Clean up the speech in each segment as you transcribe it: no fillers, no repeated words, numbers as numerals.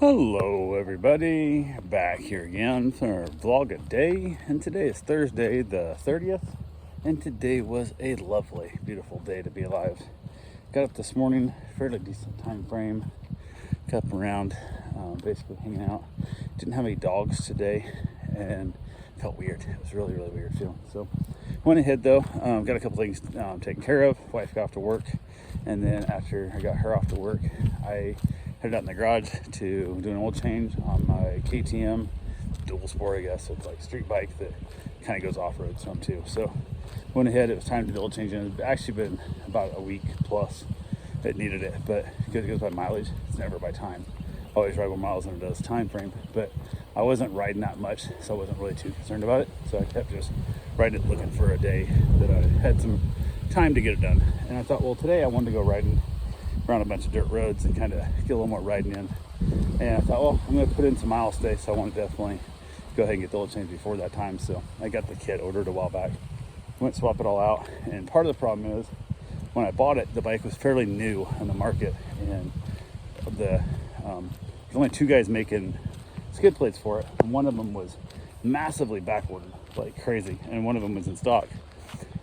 Hello everybody, back here again for vlog a day, and today is Thursday the 30th, and today was a lovely, beautiful day to be alive. Got up this morning, fairly decent time frame, got up around, basically hanging out. Didn't have any dogs today, and felt weird. It was really weird feeling. So went ahead though, got a couple things taken care of. Wife got off to work, and then after I got her off to work, I headed out in the garage to do an oil change on my KTM dual sport, I guess. So it's like a street bike that kind of goes off-road some too. So went ahead, it was time to do oil change, and it's actually been about a week plus it needed it, but because it goes by mileage, it's never by time. I always ride more miles than it does time frame, but I wasn't riding that much, so I wasn't really too concerned about it. So I kept just riding it, looking for a day that I had some time to get it done. And I thought, well, today I wanted to go riding around a bunch of dirt roads and kind of get a little more riding in. And I thought, well, I'm going to put in some miles today, so I want to definitely go ahead and get the oil change before that time. So I got the kit ordered a while back, went swap it all out. And part of the problem is when I bought it, the bike was fairly new on the market, and there's only two guys making skid plates for it, and one of them was massively backward, like crazy, and one of them was in stock.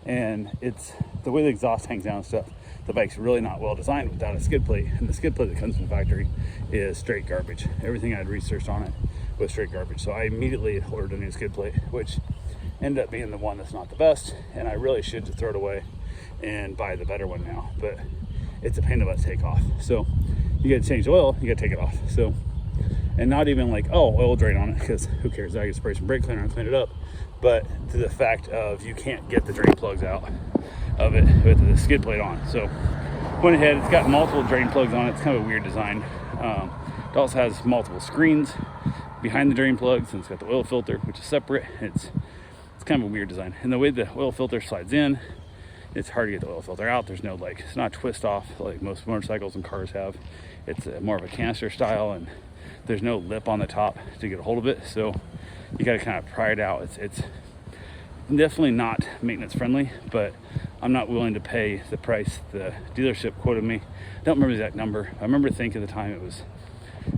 And it's the way the exhaust hangs down and stuff, the bike's really not well designed without a skid plate, and the skid plate that comes from the factory is straight garbage. Everything I'd researched on it was straight garbage. So I immediately ordered a new skid plate, which ended up being the one that's not the best, and I really should just throw it away and buy the better one now. But it's a pain in the butt to take off. So you gotta change the oil, you gotta take it off. So, and not even like, oh, oil drain on it, because who cares? I can spray some brake cleaner and clean it up. But to the fact of you can't get the drain plugs out of it with the skid plate on. So went ahead, it's got multiple drain plugs on it. It's kind of a weird design. It also has multiple screens behind the drain plugs, and it's got the oil filter, which is separate. It's kind of a weird design. And the way the oil filter slides in, it's hard to get the oil filter out. There's no, like, it's not a twist off like most motorcycles and cars have. It's more of a canister style, and there's no lip on the top to get a hold of it. So you got to kind of pry it out. It's definitely not maintenance friendly, but I'm not willing to pay the price the dealership quoted me. I don't remember the exact number. I remember thinking at the time it was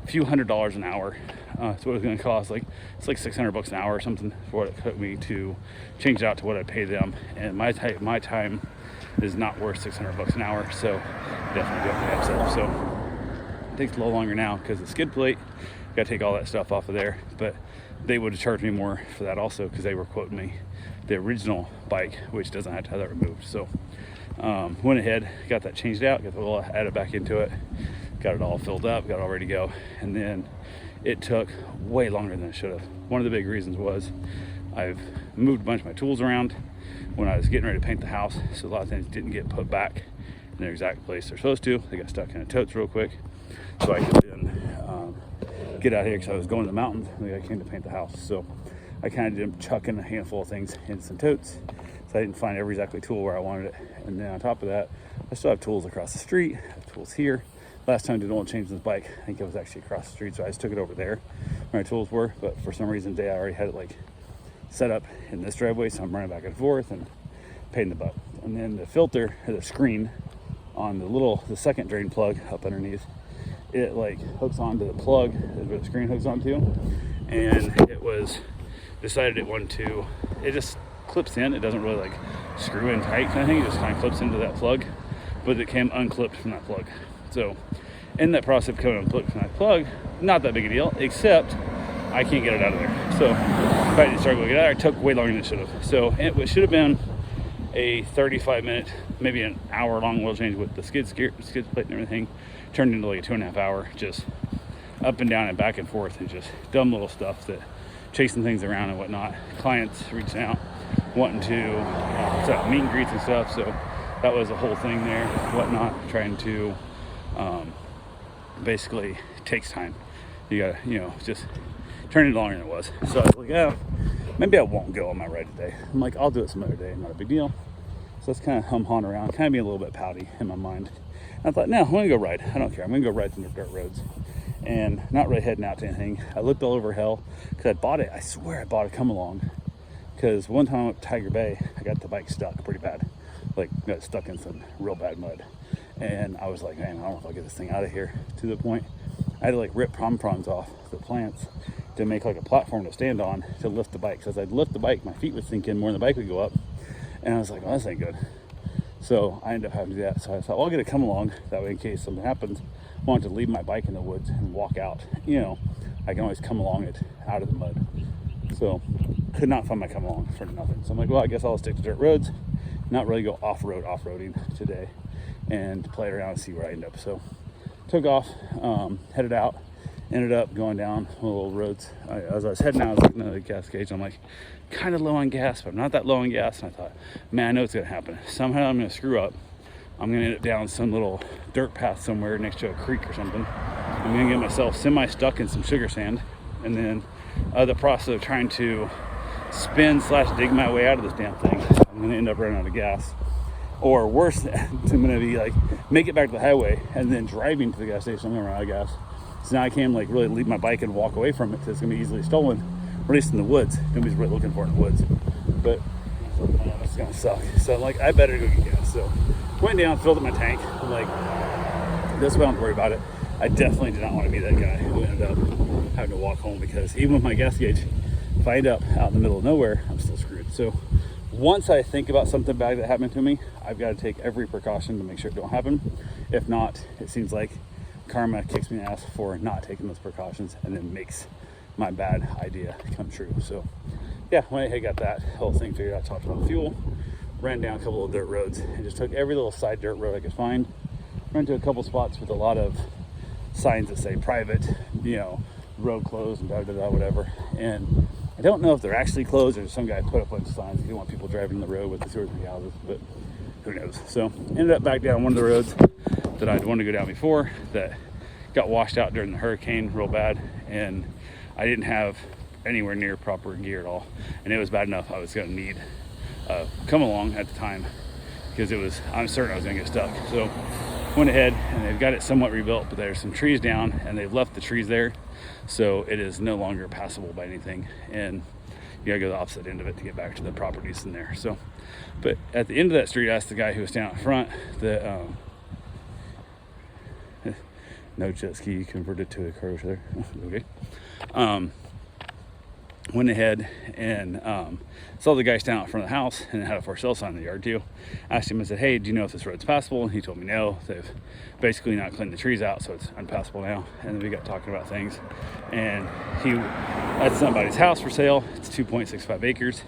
a few $100s an hour. That's what it was going to cost. Like, it's like $600 an hour or something for what it took me to change it out to what I paid them. And my time is not worth $600 an hour, so definitely don't pay upset. So it takes a little longer now because the skid plate, got to take all that stuff off of there. But they would have charged me more for that also, because they were quoting me the original bike, which doesn't have to have that removed. So went ahead, got that changed out, got the oil added back into it, got it all filled up, got it all ready to go. And then it took way longer than it should have. One of the big reasons was I've moved a bunch of my tools around when I was getting ready to paint the house, so a lot of things didn't get put back in their exact place they're supposed to. They got stuck in the totes real quick, so I could then get out here, because I was going to the mountains and I came to paint the house. So I kind of did chucking a handful of things in some totes, so I didn't find every exactly tool where I wanted it. And then on top of that, I still have tools across the street, I have tools here. Last time I did an oil change this bike, I think it was actually across the street, so I just took it over there where my tools were. But for some reason today I already had it like set up in this driveway, so I'm running back and forth and pain in the butt. And then the filter, or the screen on the second drain plug up underneath, it like hooks onto the plug that the screen hooks onto, and it was decided it just clips in. It doesn't really like screw in tight kind of thing. It just kind of clips into that plug, but it came unclipped from that plug. So in that process of coming unclipped from that plug, not that big a deal, except I can't get it out of there. So if I did struggle to get it out, it took way longer than it should have. So it should have been a 35-minute, maybe an hour-long oil change with the skid plate and everything, turned into like a 2.5 hour, just up and down and back and forth, and just dumb little stuff, that chasing things around and whatnot. Clients reaching out, wanting to set up meet and greets and stuff, so that was a whole thing there, whatnot, trying to basically, it takes time. You gotta, just turn it longer than it was. So I was like, yeah, maybe I won't go on my ride today. I'm like, I'll do it some other day, not a big deal. So that's kind of hum-hawing around, kind of being a little bit pouty in my mind. And I thought, no, I'm gonna go ride. I don't care. I'm gonna go ride some dirt roads, and not really heading out to anything. I looked all over hell, because I bought it. I swear I bought a come along, because one time I went to Tiger Bay, I got the bike stuck pretty bad. Like, got stuck in some real bad mud. And I was like, man, I don't know if I'll get this thing out of here, to the point I had to like rip pom fronds off the plants to make like a platform to stand on to lift the bike. Because I'd lift the bike, my feet would sink in more than the bike would go up. And I was like, well, this ain't good. So I ended up having to do that. So I thought, well, I'll get a come along. That way, in case something happens, I wanted to leave my bike in the woods and walk out. You know, I can always come along it out of the mud. So could not find my come along for nothing. So I'm like, well, I guess I'll stick to dirt roads, not really go off-roading today, and play around and see where I end up. So took off, headed out, ended up going down little roads. As I was heading out, I was looking at the gas gauge. I'm like, kind of low on gas, but I'm not that low on gas. And I thought, man, I know it's gonna happen. Somehow I'm gonna screw up. I'm gonna end up down some little dirt path somewhere next to a creek or something. I'm gonna get myself semi-stuck in some sugar sand, and then the process of trying to spin/dig my way out of this damn thing, I'm gonna end up running out of gas. Or worse, I'm gonna be like, make it back to the highway and then driving to the gas station, I'm gonna run out of gas. So now I can't like really leave my bike and walk away from it because it's gonna be easily stolen, or at least in the woods. Nobody's really looking for it in the woods. But it's gonna suck. So I'm like, I better go get gas. So went down, filled up my tank. I'm like, this way I don't have to worry about it. I definitely did not want to be that guy who ended up having to walk home, because even with my gas gauge, if I end up out in the middle of nowhere, I'm still screwed. So once I think about something bad that happened to me, I've got to take every precaution to make sure it don't happen. If not, it seems like karma kicks me in the ass for not taking those precautions, and then makes my bad idea come true. So yeah, when I got that whole thing figured out, talked about fuel, ran down a couple of dirt roads, and just took every little side dirt road I could find. Ran to a couple spots with a lot of signs that say private, you know, road closed and whatever. And I don't know if they're actually closed or some guy put up a bunch of signs. He didn't want people driving the road with the 2 or 3 houses, but who knows. So ended up back down one of the roads that I'd wanted to go down before, that got washed out during the hurricane real bad, and I didn't have anywhere near proper gear at all. And it was bad enough I was gonna need come along at the time, because I'm certain I was gonna get stuck. So went ahead, and they've got it somewhat rebuilt, but there's some trees down, and they've left the trees there, so it is no longer passable by anything, and you gotta go the opposite end of it to get back to the properties in there. So, but at the end of that street, I asked the guy who was standing out front that no jet ski converted to a car over there. Okay. Went ahead and saw the guy standing out front of the house, and it had a for sale sign in the yard too. Asked him, I said, hey, do you know if this road's passable? And he told me no. They've basically not cleaned the trees out, so it's unpassable now. And then we got talking about things, and that's somebody's house for sale. It's 2.65 acres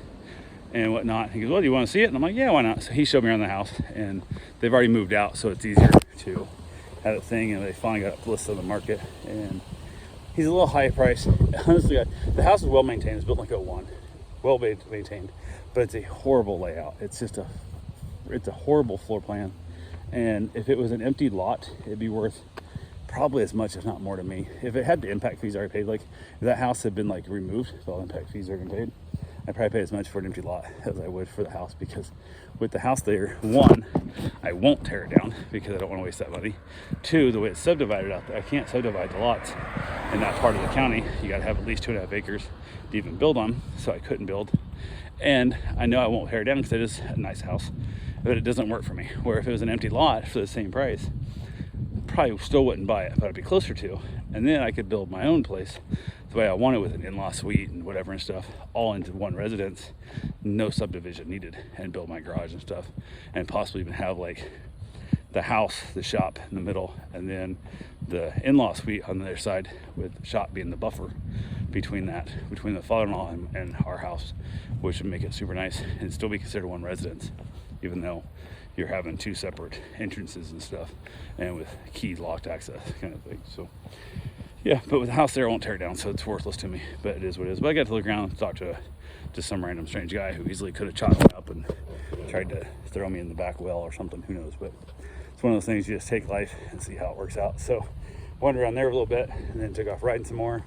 and whatnot. He goes, well, do you want to see it? And I'm like, yeah, why not? So he showed me around the house, and they've already moved out, so it's easier to have a thing. And they finally got it listed on the market, and he's a little high price. Honestly, the house is well maintained. It's built like 01, well maintained, but it's a horrible layout. It's just it's a horrible floor plan. And if it was an empty lot, it'd be worth probably as much, if not more, to me. If it had the impact fees already paid, like if that house had been like removed, if all impact fees are paid, I'd probably pay as much for an empty lot as I would for the house, because with the house there, 1, I won't tear it down because I don't want to waste that money. 2, the way it's subdivided out there, I can't subdivide the lots in that part of the county. You got to have at least 2.5 acres to even build on, so I couldn't build. And I know I won't tear it down because it is a nice house, but it doesn't work for me. Where if it was an empty lot for the same price, probably still wouldn't buy it, but I'd be closer to. And then I could build my own place the way I want it, with an in-law suite and whatever and stuff, all into one residence, no subdivision needed, and build my garage and stuff, and possibly even have like the house, the shop in the middle, and then the in-law suite on the other side, with the shop being the buffer between the father-in-law and our house, which would make it super nice and still be considered one residence, even though you're having 2 separate entrances and stuff, and with key locked access kind of thing. So yeah, but with the house there, I won't tear it down, so it's worthless to me, but it is what it is. But I got to look around and talk to just some random strange guy who easily could have chopped me up and tried to throw me in the back well or something, who knows. But it's one of those things, you just take life and see how it works out. So wandered around there a little bit, and then took off riding some more.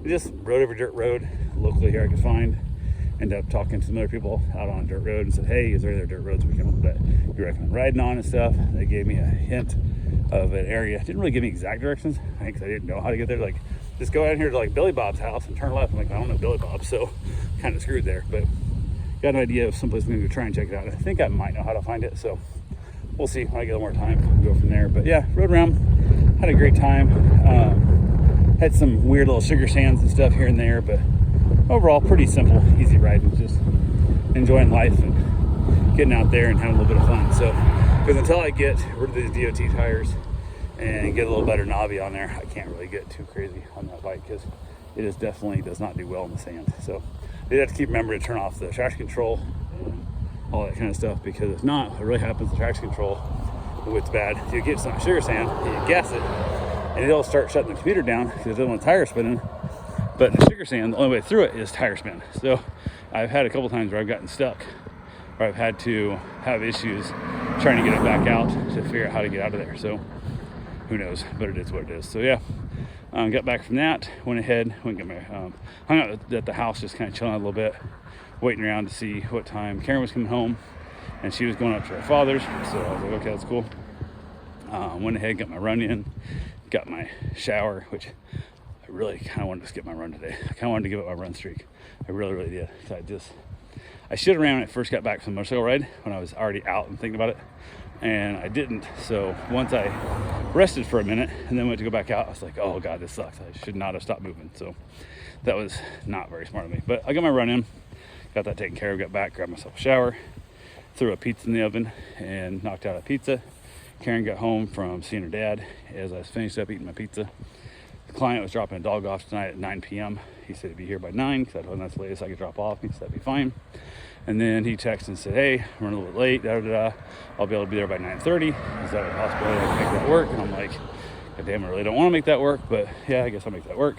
We just rode over a dirt road locally here I could find. Ended up talking to some other people out on a dirt road and said, hey, is there any dirt roads that you recommend riding on and stuff? They gave me a hint of an area. Didn't really give me exact directions, I think, 'cause I didn't know how to get there. Like, just go out here to like Billy Bob's house and turn left. I'm like, I don't know Billy Bob, so kind of screwed there. But got an idea of someplace I'm gonna go try and check it out. I think I might know how to find it, so we'll see when I get a little more time. We'll go from there. But yeah, rode around, had a great time. Had some weird little sugar sands and stuff here and there, but overall pretty simple, easy ride, and just enjoying life and getting out there and having a little bit of fun. So, because until I get rid of these DOT tires and get a little better knobby on there, I can't really get too crazy on that bike, because it is definitely does not do well in the sand. So you have to keep remembering to turn off the traction control and all that kind of stuff, because if not, what really happens with traction control, what's bad, you get some sugar sand, you gas it, and it'll start shutting the computer down because it doesn't want tire spinning. But the sugar sand, the only way through it is tire spin. So I've had a couple times where I've gotten stuck, or I've had to have issues trying to get it back out to figure out how to get out of there. So who knows, but it is what it is. So yeah, got back from that, went ahead, went and got my, hung out at the house, just kind of chilling out a little bit, waiting around to see what time Karen was coming home, and she was going up to her father's. So I was like, okay, that's cool. Went ahead, got my run in, got my shower, which I really kind of wanted to skip my run today. I kind of wanted to give up my run streak. I really did. I should have ran when I first got back from the motorcycle ride, when I was already out and thinking about it, and I didn't. So once I rested for a minute and then went to go back out, I was like, oh God, this sucks. I should not have stopped moving. So that was not very smart of me. But I got my run in, got that taken care of, got back, grabbed myself a shower, threw a pizza in the oven and knocked out a pizza. Karen got home from seeing her dad. As I was finished up eating my pizza, the client was dropping a dog off tonight at 9 p.m. He said he'd be here by 9, because I told him that's the latest I could drop off. He said that'd be fine. And then he texted and said, hey, I'm running a little bit late, I'll be able to be there by 9:30. Is that a possibility I can make that work? And I'm like, God damn, I really don't want to make that work, but yeah, I guess I'll make that work.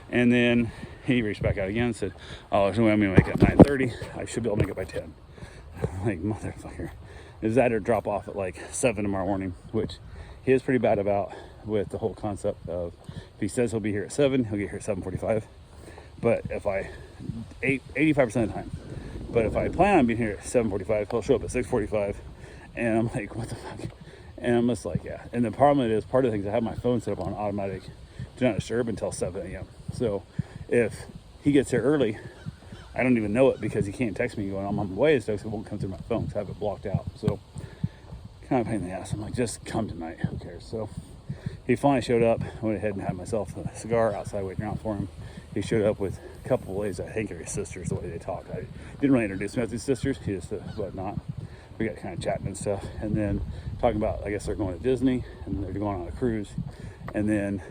And then he reached back out again and said, oh, there's no way I'm gonna make it at 9:30. I should be able to make it by 10. I'm like, motherfucker. Is that or drop off at like 7 tomorrow morning, which he is pretty bad about, with the whole concept of, if he says he'll be here at 7, he'll get here at 7:45. But if 85% of the time, but if I plan on being here at 7:45, he'll show up at 6:45, and I'm like, what the fuck? And I'm just like, yeah. And the problem is, part of the things, I have my phone set up on automatic do not disturb until 7 a.m. So if he gets here early, I don't even know it, because he can't text me going, I'm on my way, so it won't come through my phone, so I have it blocked out. So kind of a pain in the ass. I'm like, just come tonight, who cares? So he finally showed up. I went ahead and had myself a cigar outside waiting around for him. He showed up with a couple of ladies, I think they're his sisters, the way they talk. I didn't really introduce him as his sisters, he just whatnot. We got kind of chatting and stuff, and then talking about, I guess they're going to Disney, and they're going on a cruise, and then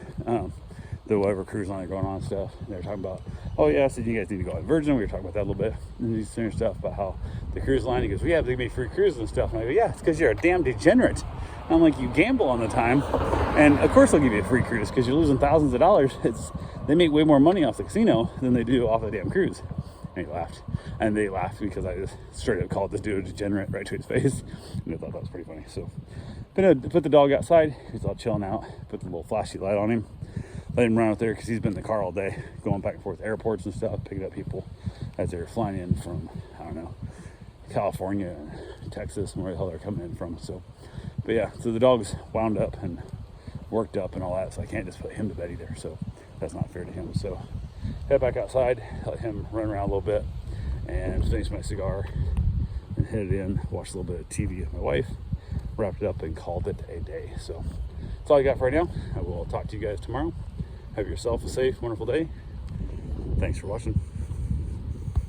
the whatever cruise line they're going on and stuff. And they're talking about, oh yeah, I said you guys need to go on Virgin. We were talking about that a little bit, and he's saying stuff about how the cruise line, he goes, we have to give me free cruises and stuff. And I go, yeah, it's because you're a damn degenerate. And I'm like, you gamble on the time, and of course they'll give you a free cruise, because you're losing thousands of dollars. They make way more money off the casino than they do off the damn cruise. And he laughed, and they laughed because I just straight up called this dude a degenerate right to his face, and I thought that was pretty funny. So put the dog outside. He's all chilling out, put the little flashy light on him, let him run out there, because he's been in the car all day going back and forth to airports and stuff, picking up people as they're flying in from, I don't know, California and Texas and where the hell they're coming in from. So but yeah, so the dog's wound up and worked up and all that, so I can't just put him to bed either, so that's not fair to him. So head back outside, let him run around a little bit, and finish my cigar, and headed in, watched a little bit of TV with my wife, wrapped it up, and called it a day. So that's all I got for right now. I will talk to you guys tomorrow. Have yourself a safe, wonderful day. Thanks for watching.